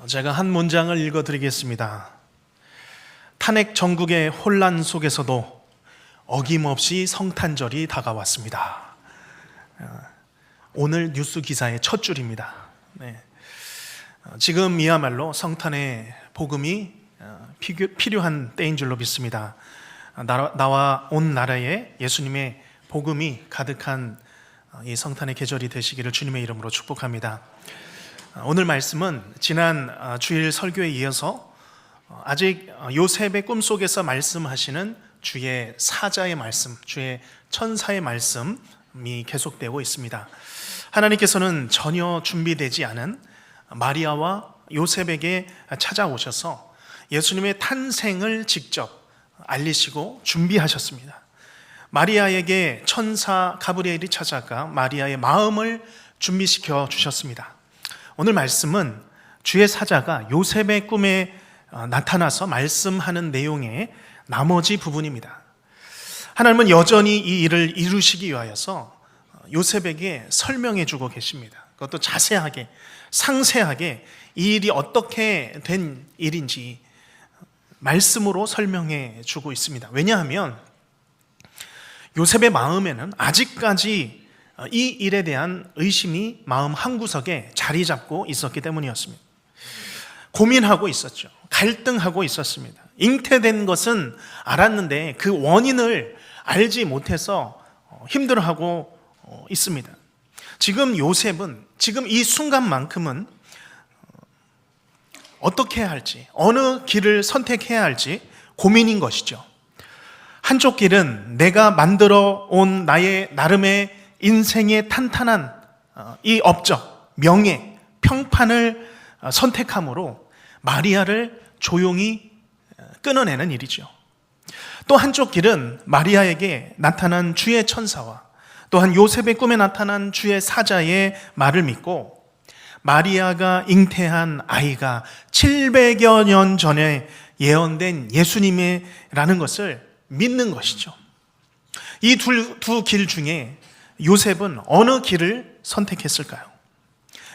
제가 한 문장을 읽어드리겠습니다. 탄핵 전국의 혼란 속에서도 어김없이 성탄절이 다가왔습니다. 오늘 뉴스 기사의 첫 줄입니다. 지금이야말로 성탄의 복음이 필요한 때인 줄로 믿습니다. 나와 온 나라에 예수님의 복음이 가득한 이 성탄의 계절이 되시기를 주님의 이름으로 축복합니다. 오늘 말씀은 지난 주일 설교에 이어서 아직 요셉의 꿈속에서 말씀하시는 주의 사자의 말씀, 주의 천사의 말씀이 계속되고 있습니다. 하나님께서는 전혀 준비되지 않은 마리아와 요셉에게 찾아오셔서 예수님의 탄생을 직접 알리시고 준비하셨습니다. 마리아에게 천사 가브리엘이 찾아가 마리아의 마음을 준비시켜 주셨습니다. 오늘 말씀은 주의 사자가 요셉의 꿈에 나타나서 말씀하는 내용의 나머지 부분입니다. 하나님은 여전히 이 일을 이루시기 위하여서 요셉에게 설명해 주고 계십니다. 그것도 자세하게, 상세하게 이 일이 어떻게 된 일인지 말씀으로 설명해 주고 있습니다. 왜냐하면 요셉의 마음에는 아직까지 이 일에 대한 의심이 마음 한구석에 자리 잡고 있었기 때문이었습니다. 고민하고 있었죠. 갈등하고 있었습니다. 잉태된 것은 알았는데 그 원인을 알지 못해서 힘들어하고 있습니다. 지금 요셉은 지금 이 순간만큼은 어떻게 해야 할지, 어느 길을 선택해야 할지 고민인 것이죠. 한쪽 길은 내가 만들어 온 나의 나름의 인생의 탄탄한 이 업적, 명예, 평판을 선택함으로 마리아를 조용히 끊어내는 일이죠. 또 한쪽 길은 마리아에게 나타난 주의 천사와 또한 요셉의 꿈에 나타난 주의 사자의 말을 믿고 마리아가 잉태한 아이가 700여 년 전에 예언된 예수님이라는 것을 믿는 것이죠. 이 두 길 중에 요셉은 어느 길을 선택했을까요?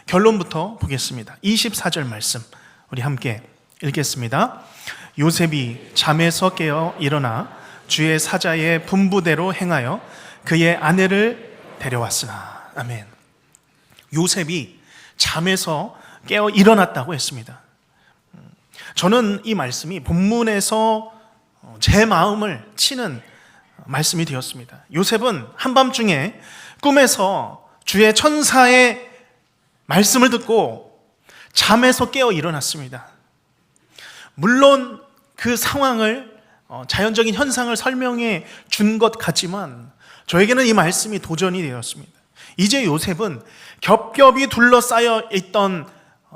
결론부터 보겠습니다. 24절 말씀 우리 함께 읽겠습니다. 요셉이 잠에서 깨어 일어나 주의 사자의 분부대로 행하여 그의 아내를 데려왔으나. 아멘. 요셉이 잠에서 깨어 일어났다고 했습니다. 저는 이 말씀이 본문에서 제 마음을 치는 말씀이 되었습니다. 요셉은 한밤중에 꿈에서 주의 천사의 말씀을 듣고 잠에서 깨어 일어났습니다. 물론 그 상황을 자연적인 현상을 설명해 준 것 같지만 저에게는 이 말씀이 도전이 되었습니다. 이제 요셉은 겹겹이 둘러싸여 있던,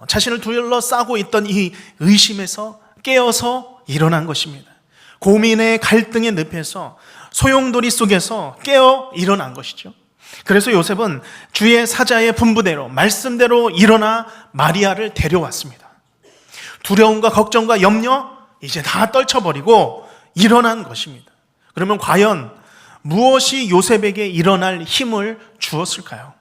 자신을 둘러싸고 있던 이 의심에서 깨어서 일어난 것입니다. 고민의 갈등의 늪에서 소용돌이 속에서 깨어 일어난 것이죠. 그래서 요셉은 주의 사자의 분부대로, 말씀대로 일어나 마리아를 데려왔습니다. 두려움과 걱정과 염려 이제 다 떨쳐버리고 일어난 것입니다. 그러면 과연 무엇이 요셉에게 일어날 힘을 주었을까요?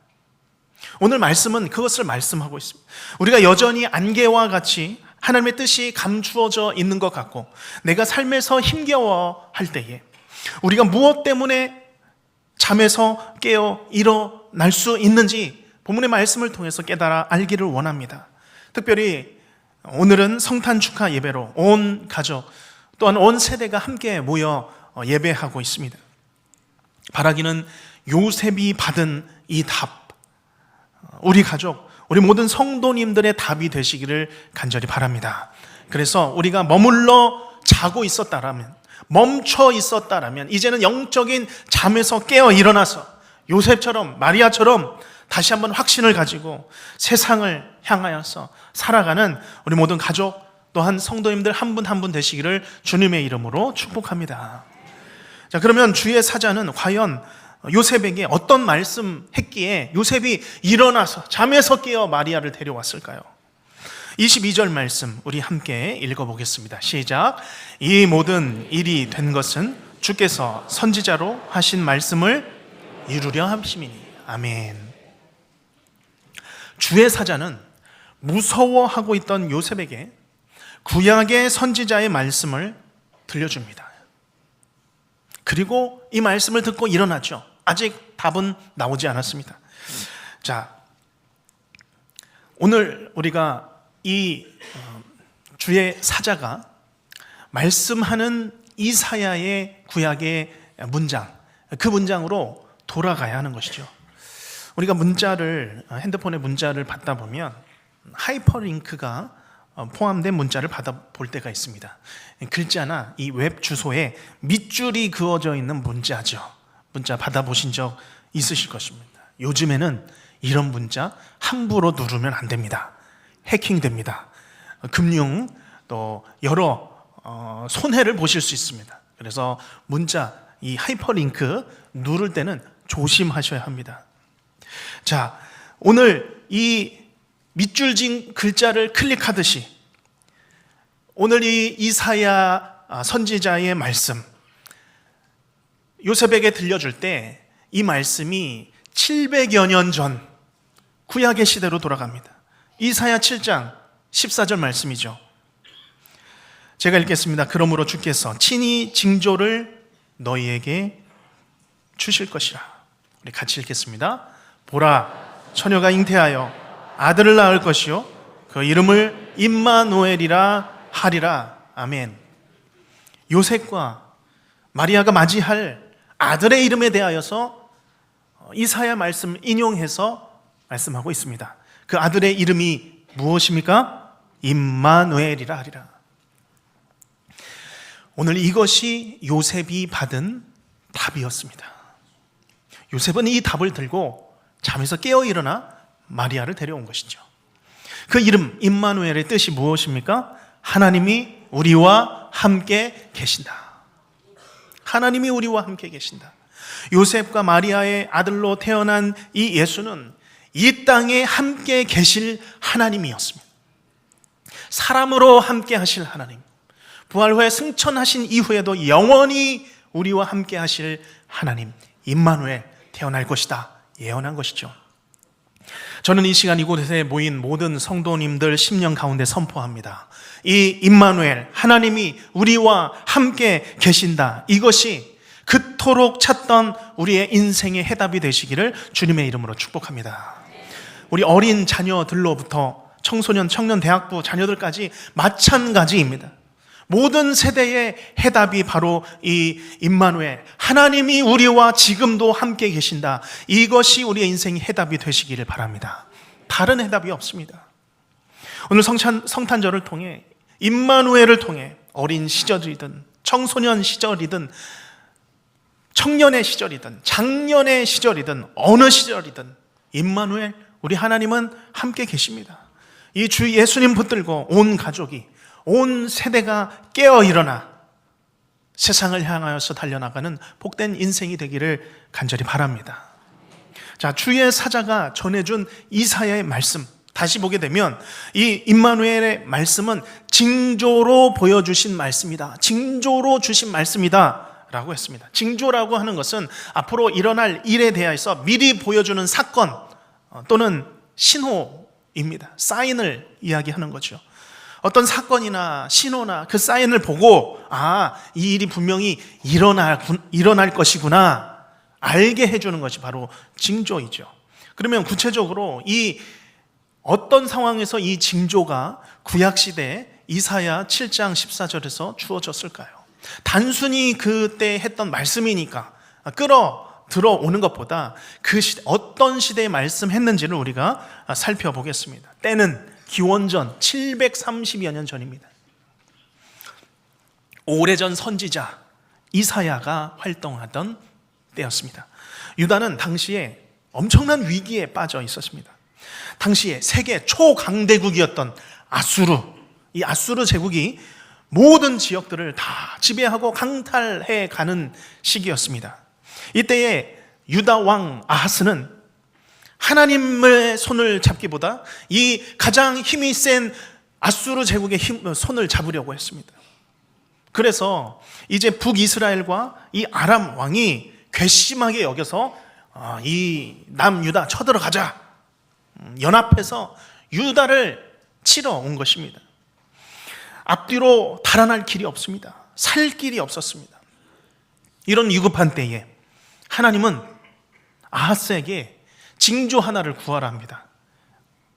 오늘 말씀은 그것을 말씀하고 있습니다. 우리가 여전히 안개와 같이 하나님의 뜻이 감추어져 있는 것 같고 내가 삶에서 힘겨워할 때에 우리가 무엇 때문에 잠에서 깨어 일어날 수 있는지 본문의 말씀을 통해서 깨달아 알기를 원합니다. 특별히 오늘은 성탄 축하 예배로 온 가족 또한 온 세대가 함께 모여 예배하고 있습니다. 바라기는 요셉이 받은 이 답, 우리 가족, 우리 모든 성도님들의 답이 되시기를 간절히 바랍니다. 그래서 우리가 머물러 자고 있었다라면, 멈춰 있었다라면 이제는 영적인 잠에서 깨어 일어나서 요셉처럼, 마리아처럼 다시 한번 확신을 가지고 세상을 향하여서 살아가는 우리 모든 가족 또한 성도님들 한 분 한 분 되시기를 주님의 이름으로 축복합니다. 자, 그러면 주의 사자는 과연 요셉에게 어떤 말씀했기에 요셉이 일어나서 잠에서 깨어 마리아를 데려왔을까요? 22절 말씀 우리 함께 읽어보겠습니다. 시작. 이 모든 일이 된 것은 주께서 선지자로 하신 말씀을 이루려 함심이니. 아멘. 주의 사자는 무서워하고 있던 요셉에게 구약의 선지자의 말씀을 들려줍니다. 그리고 이 말씀을 듣고 일어나죠. 아직 답은 나오지 않았습니다. 자, 오늘 우리가 이 주의 사자가 말씀하는 이사야의 구약의 문장, 그 문장으로 돌아가야 하는 것이죠. 우리가 문자를, 핸드폰의 문자를 받다 보면 하이퍼링크가 포함된 문자를 받아볼 때가 있습니다. 글자나 이 웹 주소에 밑줄이 그어져 있는 문자죠. 문자 받아보신 적 있으실 것입니다. 요즘에는 이런 문자 함부로 누르면 안 됩니다. 해킹됩니다. 금융 또 여러 손해를 보실 수 있습니다. 그래서 문자 이 하이퍼링크 누를 때는 조심하셔야 합니다. 자, 오늘 이 밑줄진 글자를 클릭하듯이 오늘 이 이사야 선지자의 말씀 요셉에게 들려줄 때 이 말씀이 700여 년 전 구약의 시대로 돌아갑니다. 이사야 7장 14절 말씀이죠. 제가 읽겠습니다. 그러므로 주께서 친히 징조를 너희에게 주실 것이라. 우리 같이 읽겠습니다. 보라, 처녀가 잉태하여 아들을 낳을 것이요 그 이름을 임마누엘이라 하리라. 아멘. 요셉과 마리아가 맞이할 아들의 이름에 대하여서 이사야 말씀을 인용해서 말씀하고 있습니다. 그 아들의 이름이 무엇입니까? 임마누엘이라 하리라. 오늘 이것이 요셉이 받은 답이었습니다. 요셉은 이 답을 들고 잠에서 깨어 일어나 마리아를 데려온 것이죠. 그 이름 임마누엘의 뜻이 무엇입니까? 하나님이 우리와 함께 계신다. 하나님이 우리와 함께 계신다. 요셉과 마리아의 아들로 태어난 이 예수는 이 땅에 함께 계실 하나님이었습니다. 사람으로 함께 하실 하나님, 부활 후에 승천하신 이후에도 영원히 우리와 함께 하실 하나님, 임마누엘 태어날 것이다 예언한 것이죠. 저는 이 시간 이곳에 모인 모든 성도님들 심령 가운데 선포합니다. 이 임마누엘, 하나님이 우리와 함께 계신다, 이것이 그토록 찾던 우리의 인생의 해답이 되시기를 주님의 이름으로 축복합니다. 우리 어린 자녀들로부터 청소년, 청년, 대학부 자녀들까지 마찬가지입니다. 모든 세대의 해답이 바로 이 임마누엘, 하나님이 우리와 지금도 함께 계신다, 이것이 우리의 인생의 해답이 되시기를 바랍니다. 다른 해답이 없습니다. 오늘 성탄절을 통해 임마누엘을 통해 어린 시절이든 청소년 시절이든 청년의 시절이든 장년의 시절이든 어느 시절이든 임마누엘, 우리 하나님은 함께 계십니다. 이 주 예수님 붙들고 온 가족이, 온 세대가 깨어 일어나 세상을 향하여서 달려나가는 복된 인생이 되기를 간절히 바랍니다. 자, 주의 사자가 전해준 이사야의 말씀 다시 보게 되면 이 임마누엘의 말씀은 징조로 보여주신 말씀이다, 징조로 주신 말씀이다 라고 했습니다. 징조라고 하는 것은 앞으로 일어날 일에 대해서 미리 보여주는 사건 또는 신호입니다. 사인을 이야기하는 거죠. 어떤 사건이나 신호나 그 사인을 보고 이 일이 분명히 일어날 것이구나 알게 해주는 것이 바로 징조이죠. 그러면 구체적으로 이 어떤 상황에서 이 징조가 구약시대 이사야 7장 14절에서 주어졌을까요? 단순히 그때 했던 말씀이니까 들어오는 것보다 그 시대, 어떤 시대에 말씀했는지를 우리가 살펴보겠습니다. 때는 기원전 730여 년 전입니다. 오래전 선지자 이사야가 활동하던 때였습니다. 유다는 당시에 엄청난 위기에 빠져 있었습니다. 당시에 세계 초강대국이었던 아수르, 이 아수르 제국이 모든 지역들을 다 지배하고 강탈해 가는 시기였습니다. 이때에 유다 왕 아하스는 하나님의 손을 잡기보다 이 가장 힘이 센 아수르 제국의 손을 잡으려고 했습니다. 그래서 이제 북이스라엘과 이 아람 왕이 괘씸하게 여겨서 이 남유다 쳐들어가자, 연합해서 유다를 치러 온 것입니다. 앞뒤로 달아날 길이 없습니다. 살 길이 없었습니다. 이런 위급한 때에 하나님은 아하스에게 징조 하나를 구하라 합니다.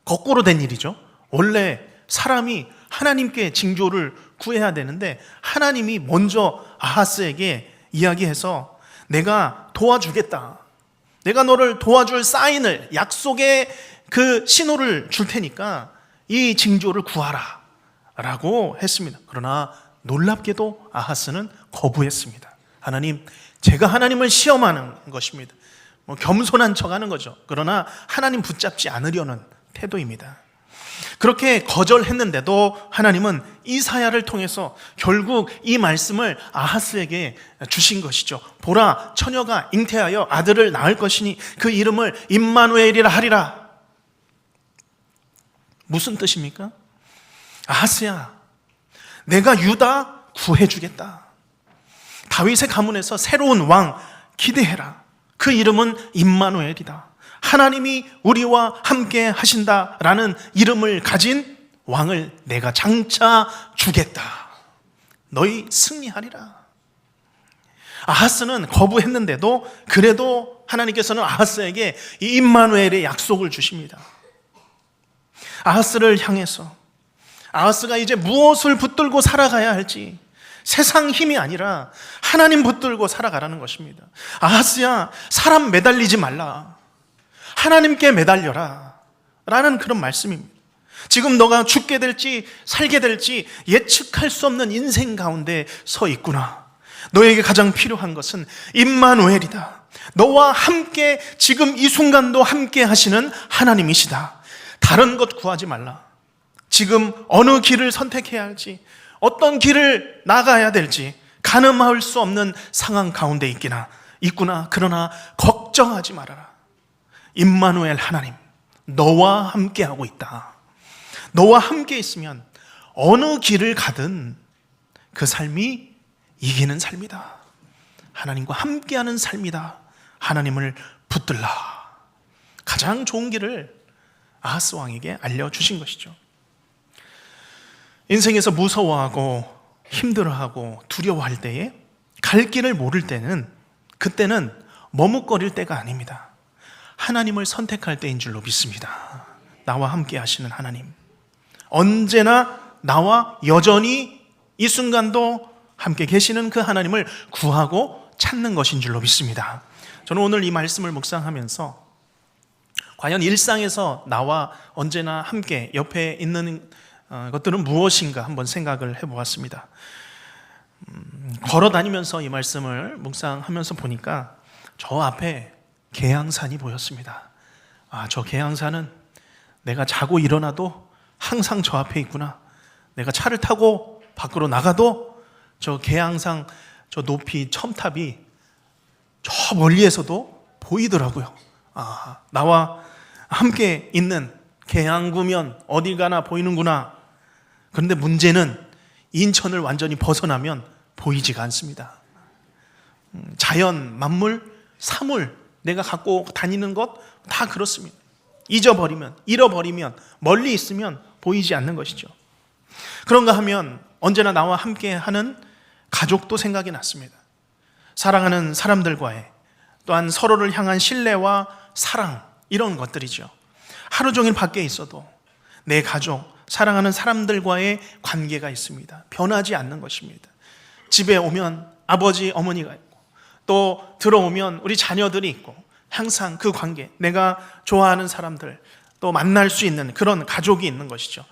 거꾸로 된 일이죠. 원래 사람이 하나님께 징조를 구해야 되는데 하나님이 먼저 아하스에게 이야기해서 내가 도와주겠다. 내가 너를 도와줄 사인을, 약속의 그 신호를 줄 테니까 이 징조를 구하라 라고 했습니다. 그러나 놀랍게도 아하스는 거부했습니다. 하나님, 제가 하나님을 시험하는 것입니다. 겸손한 척 하는 거죠. 그러나 하나님 붙잡지 않으려는 태도입니다. 그렇게 거절했는데도 하나님은 이사야를 통해서 결국 이 말씀을 아하스에게 주신 것이죠. 보라, 처녀가 잉태하여 아들을 낳을 것이니 그 이름을 임마누엘이라 하리라. 무슨 뜻입니까? 아하스야, 내가 유다 구해주겠다. 다윗의 가문에서 새로운 왕 기대해라. 그 이름은 임마누엘이다. 하나님이 우리와 함께 하신다라는 이름을 가진 왕을 내가 장차 주겠다. 너희 승리하리라. 아하스는 거부했는데도 그래도 하나님께서는 아하스에게 이 임마누엘의 약속을 주십니다. 아하스를 향해서 아하스가 이제 무엇을 붙들고 살아가야 할지, 세상 힘이 아니라 하나님 붙들고 살아가라는 것입니다. 아하스야, 사람 매달리지 말라. 하나님께 매달려라 라는 그런 말씀입니다. 지금 너가 죽게 될지 살게 될지 예측할 수 없는 인생 가운데 서 있구나. 너에게 가장 필요한 것은 임마누엘이다. 너와 함께 지금 이 순간도 함께 하시는 하나님이시다. 다른 것 구하지 말라. 지금 어느 길을 선택해야 할지, 어떤 길을 나가야 될지 가늠할 수 없는 상황 가운데 있구나. 그러나 걱정하지 말아라. 임마누엘 하나님, 너와 함께하고 있다. 너와 함께 있으면 어느 길을 가든 그 삶이 이기는 삶이다. 하나님과 함께하는 삶이다. 하나님을 붙들라. 가장 좋은 길을 아하스 왕에게 알려주신 것이죠. 인생에서 무서워하고 힘들어하고 두려워할 때에, 갈 길을 모를 때는, 그때는 머뭇거릴 때가 아닙니다. 하나님을 선택할 때인 줄로 믿습니다. 나와 함께 하시는 하나님, 언제나 나와 여전히 이 순간도 함께 계시는 그 하나님을 구하고 찾는 것인 줄로 믿습니다. 저는 오늘 이 말씀을 묵상하면서 과연 일상에서 나와 언제나 함께 옆에 있는 것들은 무엇인가 한번 생각을 해보았습니다. 걸어 다니면서 이 말씀을 묵상하면서 보니까 저 앞에 계양산이 보였습니다. 저 계양산은 내가 자고 일어나도 항상 저 앞에 있구나. 내가 차를 타고 밖으로 나가도 저 계양산, 저 높이 첨탑이 저 멀리에서도 보이더라고요. 나와 함께 있는 계양구면 어디 가나 보이는구나. 그런데 문제는 인천을 완전히 벗어나면 보이지가 않습니다. 자연, 만물, 사물, 내가 갖고 다니는 것 다 그렇습니다. 잊어버리면, 잃어버리면, 멀리 있으면 보이지 않는 것이죠. 그런가 하면 언제나 나와 함께하는 가족도 생각이 났습니다. 사랑하는 사람들과의, 또한 서로를 향한 신뢰와 사랑, 이런 것들이죠. 하루 종일 밖에 있어도 내 가족, 사랑하는 사람들과의 관계가 있습니다. 변하지 않는 것입니다. 집에 오면 아버지, 어머니가 있고, 또 들어오면 우리 자녀들이 있고, 항상 그 관계, 내가 좋아하는 사람들, 또 만날 수 있는 그런 가족이 있는 것이죠.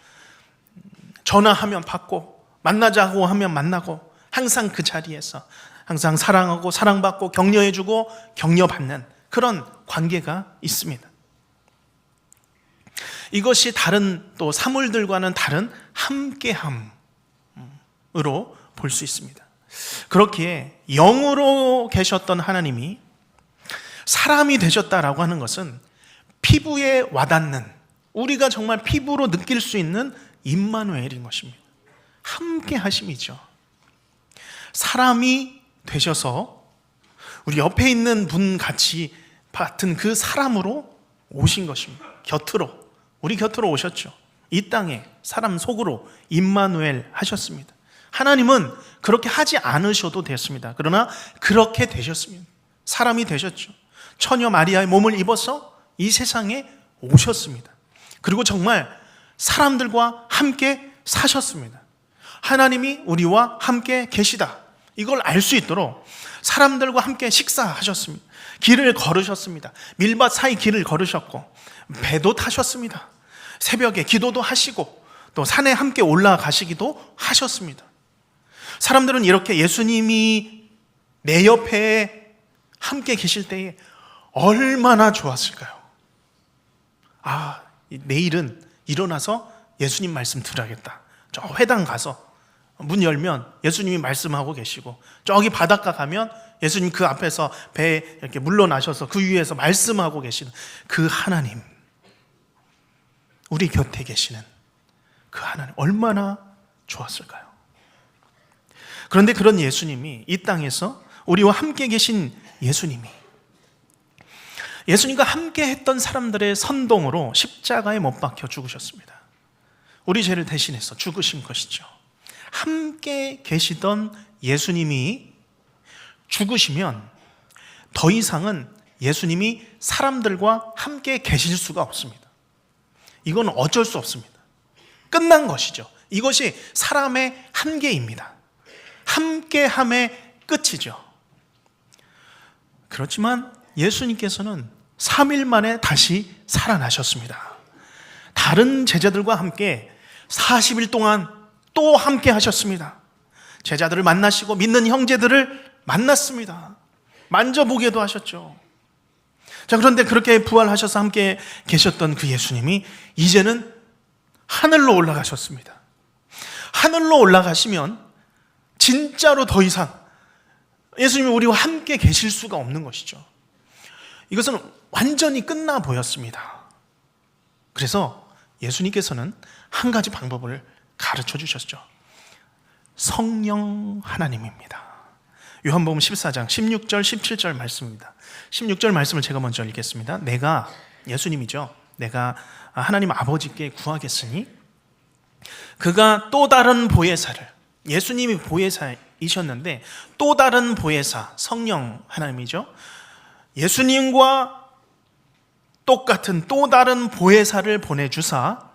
전화하면 받고, 만나자고 하면 만나고, 항상 그 자리에서 항상 사랑하고 사랑받고 격려해주고 격려받는 그런 관계가 있습니다. 이것이 다른 또 사물들과는 다른 함께함으로 볼 수 있습니다. 그렇기에 영으로 계셨던 하나님이 사람이 되셨다라고 하는 것은 피부에 와닿는, 우리가 정말 피부로 느낄 수 있는 임마누엘인 것입니다. 함께 하심이죠. 사람이 되셔서 우리 옆에 있는 분 같이 같은 그 사람으로 오신 것입니다. 곁으로, 우리 곁으로 오셨죠. 이 땅에 사람 속으로 임마누엘 하셨습니다. 하나님은 그렇게 하지 않으셔도 됐습니다. 그러나 그렇게 되셨습니다. 사람이 되셨죠. 처녀 마리아의 몸을 입어서 이 세상에 오셨습니다. 그리고 정말 사람들과 함께 사셨습니다. 하나님이 우리와 함께 계시다, 이걸 알 수 있도록 사람들과 함께 식사하셨습니다. 길을 걸으셨습니다. 밀밭 사이 길을 걸으셨고 배도 타셨습니다. 새벽에 기도도 하시고 또 산에 함께 올라가시기도 하셨습니다. 사람들은 이렇게 예수님이 내 옆에 함께 계실 때에 얼마나 좋았을까요? 내일은 일어나서 예수님 말씀 들어야겠다. 저 회당 가서 문 열면 예수님이 말씀하고 계시고, 저기 바닷가 가면 예수님 그 앞에서 배에 이렇게 물러나셔서 그 위에서 말씀하고 계시는 그 하나님, 우리 곁에 계시는 그 하나님, 얼마나 좋았을까요? 그런데 그런 예수님이 이 땅에서 우리와 함께 계신 예수님과 함께 했던 사람들의 선동으로 십자가에 못 박혀 죽으셨습니다. 우리 죄를 대신해서 죽으신 것이죠. 함께 계시던 예수님이 죽으시면 더 이상은 예수님이 사람들과 함께 계실 수가 없습니다. 이건 어쩔 수 없습니다. 끝난 것이죠. 이것이 사람의 한계입니다. 함께함의 끝이죠. 그렇지만 예수님께서는 3일 만에 다시 살아나셨습니다. 다른 제자들과 함께 40일 동안 또 함께 하셨습니다. 제자들을 만나시고 믿는 형제들을 만났습니다. 만져보게도 하셨죠. 자, 그런데 그렇게 부활하셔서 함께 계셨던 그 예수님이 이제는 하늘로 올라가셨습니다. 하늘로 올라가시면 진짜로 더 이상 예수님이 우리와 함께 계실 수가 없는 것이죠. 이것은 완전히 끝나 보였습니다. 그래서 예수님께서는 한 가지 방법을 가르쳐 주셨죠. 성령 하나님입니다. 요한복음 14장 16절 17절 말씀입니다. 16절 말씀을 제가 먼저 읽겠습니다. 내가, 예수님이죠, 내가 하나님 아버지께 구하겠으니 그가 또 다른 보혜사를, 예수님이 보혜사이셨는데 또 다른 보혜사, 성령 하나님이죠, 예수님과 똑같은 또 다른 보혜사를 보내주사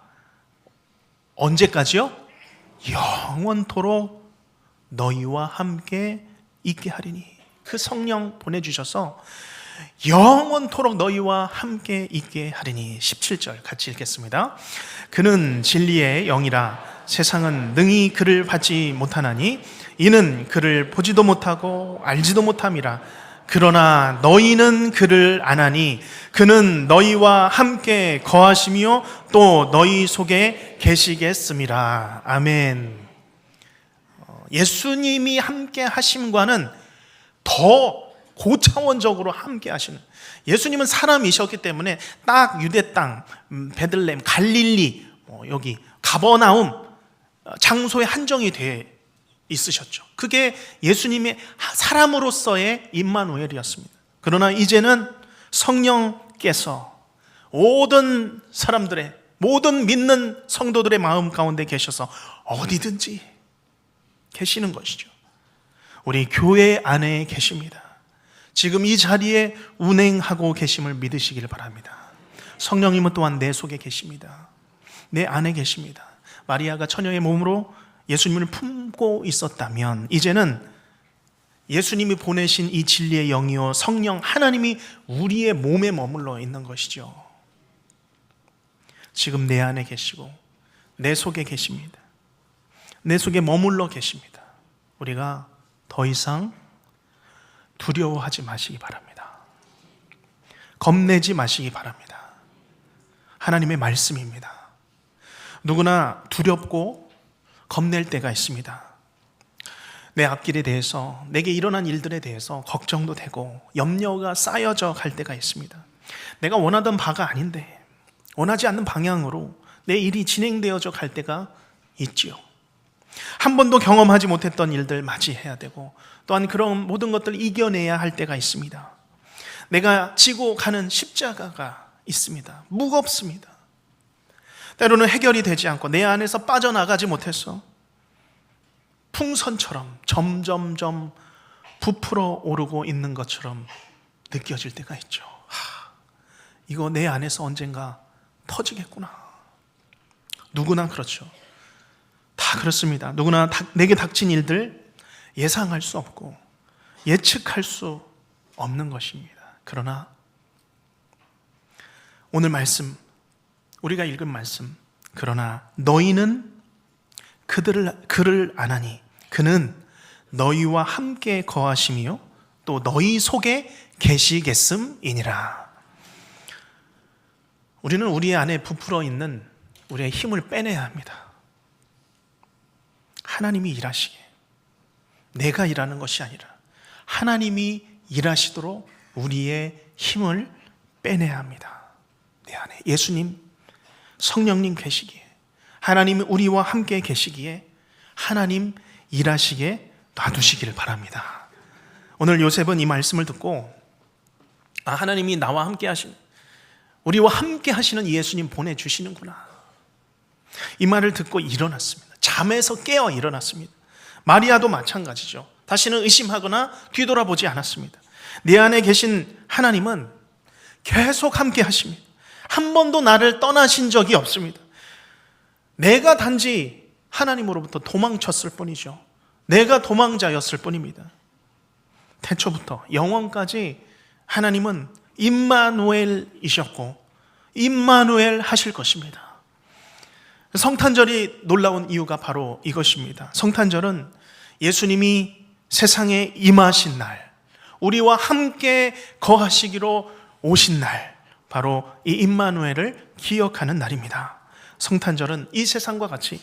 언제까지요? 영원토록 너희와 함께 있게 하리니. 그 성령 보내주셔서 영원토록 너희와 함께 있게 하리니. 17절 같이 읽겠습니다. 그는 진리의 영이라 세상은 능히 그를 받지 못하나니 이는 그를 보지도 못하고 알지도 못함이라. 그러나 너희는 그를 아나니 그는 너희와 함께 거하시며 또 너희 속에 계시겠음이라. 아멘. 예수님이 함께 하심과는 더 고차원적으로 함께 하시는, 예수님은 사람이셨기 때문에 딱 유대 땅, 베들레헴, 갈릴리, 여기 가버나움 장소에 한정이 돼 있으셨죠. 그게 예수님의 사람으로서의 임마누엘이었습니다. 그러나 이제는 성령께서 모든 사람들의, 모든 믿는 성도들의 마음 가운데 계셔서 어디든지 계시는 것이죠. 우리 교회 안에 계십니다. 지금 이 자리에 운행하고 계심을 믿으시기를 바랍니다. 성령님은 또한 내 속에 계십니다. 내 안에 계십니다. 마리아가 처녀의 몸으로 예수님을 품고 있었다면 이제는 예수님이 보내신 이 진리의 영이요 성령 하나님이 우리의 몸에 머물러 있는 것이죠. 지금 내 안에 계시고 내 속에 계십니다. 내 속에 머물러 계십니다. 우리가 더 이상 두려워하지 마시기 바랍니다. 겁내지 마시기 바랍니다. 하나님의 말씀입니다. 누구나 두렵고 겁낼 때가 있습니다. 내 앞길에 대해서, 내게 일어난 일들에 대해서 걱정도 되고 염려가 쌓여져 갈 때가 있습니다. 내가 원하던 바가 아닌데 원하지 않는 방향으로 내 일이 진행되어져 갈 때가 있지요. 한 번도 경험하지 못했던 일들 맞이해야 되고 또한 그런 모든 것들을 이겨내야 할 때가 있습니다. 내가 지고 가는 십자가가 있습니다. 무겁습니다. 때로는 해결이 되지 않고 내 안에서 빠져나가지 못해서 풍선처럼 점점점 부풀어 오르고 있는 것처럼 느껴질 때가 있죠. 이거 내 안에서 언젠가 터지겠구나. 누구나 그렇죠. 다 그렇습니다. 누구나 내게 닥친 일들 예상할 수 없고 예측할 수 없는 것입니다. 그러나 오늘 말씀, 우리가 읽은 말씀, 그러나 너희는 그를 아나니 그는 너희와 함께 거하심이요 또 너희 속에 계시겠음이니라. 우리는 우리 안에 부풀어 있는 우리의 힘을 빼내야 합니다. 하나님이 일하시게, 내가 일하는 것이 아니라 하나님이 일하시도록 우리의 힘을 빼내야 합니다. 내 안에 예수님, 성령님 계시기에, 하나님이 우리와 함께 계시기에 하나님 일하시게 놔두시기를 바랍니다. 오늘 요셉은 이 말씀을 듣고 하나님이 나와 함께 하시는, 우리와 함께 하시는 예수님 보내주시는구나, 이 말을 듣고 일어났습니다. 잠에서 깨어 일어났습니다. 마리아도 마찬가지죠. 다시는 의심하거나 뒤돌아보지 않았습니다. 내 안에 계신 하나님은 계속 함께 하십니다. 한 번도 나를 떠나신 적이 없습니다. 내가 단지 하나님으로부터 도망쳤을 뿐이죠. 내가 도망자였을 뿐입니다. 태초부터 영원까지 하나님은 임마누엘이셨고 임마누엘 하실 것입니다. 성탄절이 놀라운 이유가 바로 이것입니다. 성탄절은 예수님이 세상에 임하신 날, 우리와 함께 거하시기로 오신 날, 바로 이 임마누엘을 기억하는 날입니다. 성탄절은 이 세상과 같이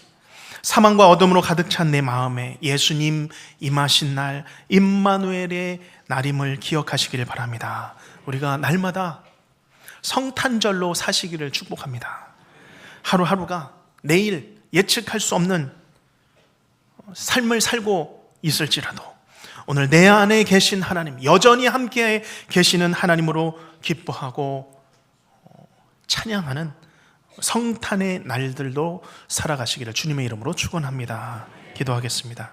사망과 어둠으로 가득 찬 내 마음에 예수님 임하신 날, 임마누엘의 날임을 기억하시기를 바랍니다. 우리가 날마다 성탄절로 사시기를 축복합니다. 하루하루가 내일 예측할 수 없는 삶을 살고 있을지라도 오늘 내 안에 계신 하나님, 여전히 함께 계시는 하나님으로 기뻐하고 찬양하는 성탄의 날들도 살아가시기를 주님의 이름으로 축원합니다. 기도하겠습니다.